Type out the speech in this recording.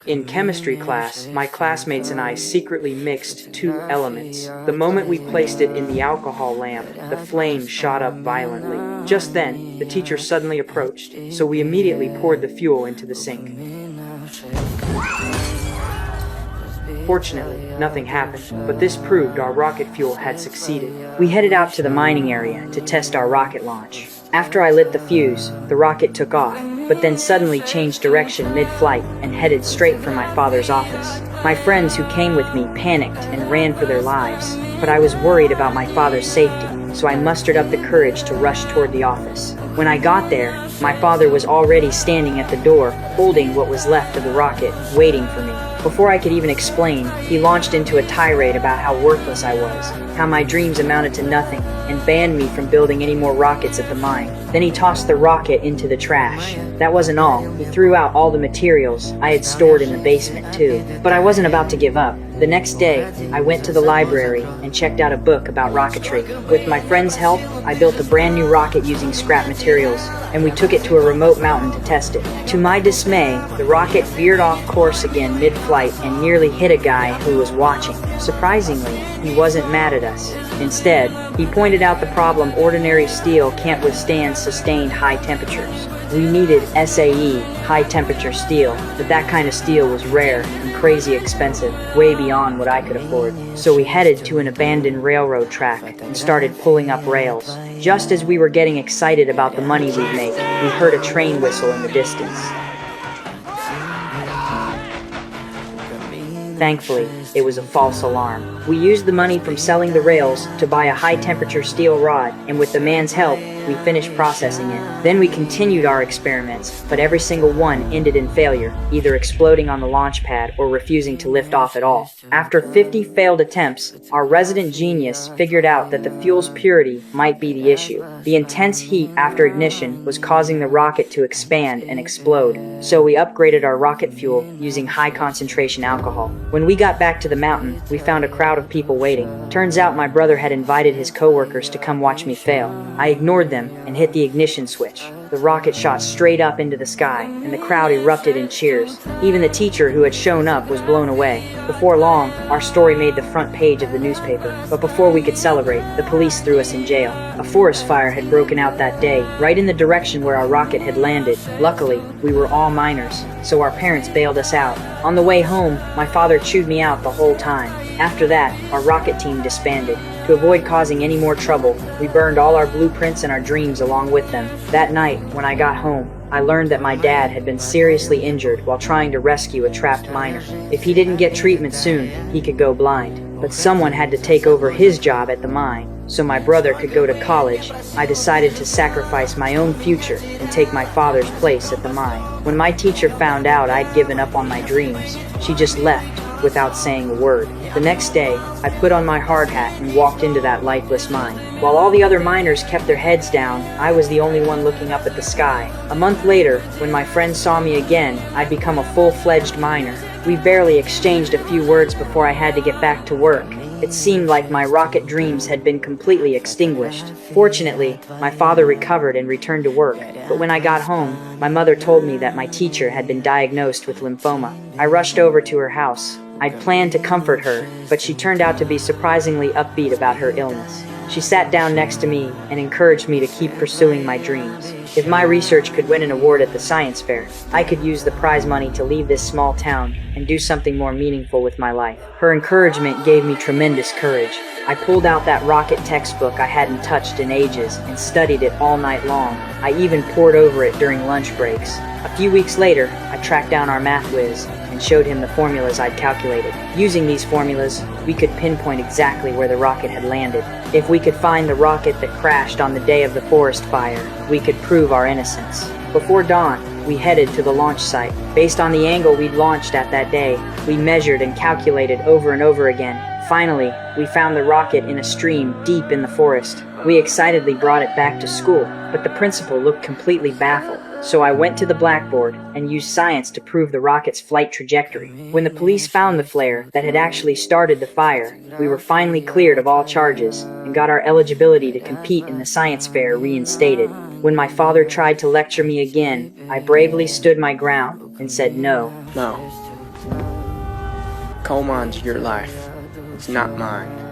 In chemistry class, my classmates and I secretly mixed two elements. The moment we placed it in the alcohol lamp, the flame shot up violently. Just then, the teacher suddenly approached, so we immediately poured the fuel into the sink. Fortunately, nothing happened, but this proved our rocket fuel had succeeded. We headed out to the mining area to test our rocket launch. After I lit the fuse, the rocket took off, but then suddenly changed direction mid-flight and headed straight for my father's office. My friends who came with me panicked and ran for their lives, but I was worried about my father's safety, so I mustered up the courage to rush toward the office. When I got there, my father was already standing at the door, holding what was left of the rocket, waiting for me. Before I could even explain, he launched into a tirade about how worthless I was, how my dreams amounted to nothing, and banned me from building any more rockets at the mine. Then he tossed the rocket into the trash. That wasn't all. He threw out all the materials I had stored in the basement, too. But I wasn't about to give up. The next day, I went to the library and checked out a book about rocketry. With my friend's help, I built a brand new rocket using scrap materials, and we took it to a remote mountain to test it. To my dismay, the rocket veered off course again mid-flight and nearly hit a guy who was watching. Surprisingly, he wasn't mad at us. Instead, he pointed out the problem: ordinary steel can't withstand sustained high temperatures. We needed SAE, high-temperature steel, but that kind of steel was rare and crazy expensive, way beyond what I could afford. So we headed to an abandoned railroad track and started pulling up rails. Just as we were getting excited about the money we'd make, we heard a train whistle in the distance. Thankfully, it was a false alarm. We used the money from selling the rails to buy a high-temperature steel rod, and with the man's help, we finished processing it. Then we continued our experiments, but every single one ended in failure, either exploding on the launch pad or refusing to lift off at all. After 50 failed attempts, our resident genius figured out that the fuel's purity might be the issue. The intense heat after ignition was causing the rocket to expand and explode, so we upgraded our rocket fuel using high-concentration alcohol. When we got back to the mountain, we found a crowd of people waiting. Turns out my brother had invited his coworkers to come watch me fail. I ignored them and hit the ignition switch. The rocket shot straight up into the sky, and the crowd erupted in cheers. Even the teacher who had shown up was blown away. Before long, our story made the front page of the newspaper. But before we could celebrate, the police threw us in jail. A forest fire had broken out that day, right in the direction where our rocket had landed. Luckily, we were all minors, so our parents bailed us out. On the way home, my father chewed me out the whole time. After that, our rocket team disbanded. To avoid causing any more trouble, we burned all our blueprints and our dreams along with them. That night, when I got home, I learned that my dad had been seriously injured while trying to rescue a trapped miner. If he didn't get treatment soon, he could go blind. But someone had to take over his job at the mine, so my brother could go to college. I decided to sacrifice my own future and take my father's place at the mine. When my teacher found out I'd given up on my dreams, she just left without saying a word. The next day, I put on my hard hat and walked into that lifeless mine. While all the other miners kept their heads down, I was the only one looking up at the sky. A month later, when my friends saw me again, I'd become a full-fledged miner. We barely exchanged a few words before I had to get back to work. It seemed like my rocket dreams had been completely extinguished. Fortunately, my father recovered and returned to work, but when I got home, my mother told me that my teacher had been diagnosed with lymphoma. I rushed over to her house. I'd planned to comfort her, but she turned out to be surprisingly upbeat about her illness. She sat down next to me and encouraged me to keep pursuing my dreams. If my research could win an award at the science fair, I could use the prize money to leave this small town and do something more meaningful with my life. Her encouragement gave me tremendous courage. I pulled out that rocket textbook I hadn't touched in ages and studied it all night long. I even pored over it during lunch breaks. A few weeks later, I tracked down our math whiz and showed him the formulas I'd calculated. Using these formulas, we could pinpoint exactly where the rocket had landed. If we could find the rocket that crashed on the day of the forest fire, we could prove our innocence. Before dawn, we headed to the launch site. Based on the angle we'd launched at that day, we measured and calculated over and over again. Finally, we found the rocket in a stream deep in the forest. We excitedly brought it back to school, but the principal looked completely baffled. So I went to the blackboard and used science to prove the rocket's flight trajectory. When the police found the flare that had actually started the fire, we were finally cleared of all charges and got our eligibility to compete in the science fair reinstated. When my father tried to lecture me again, I bravely stood my ground and said no. No. Coal mine's your life. It's not mine.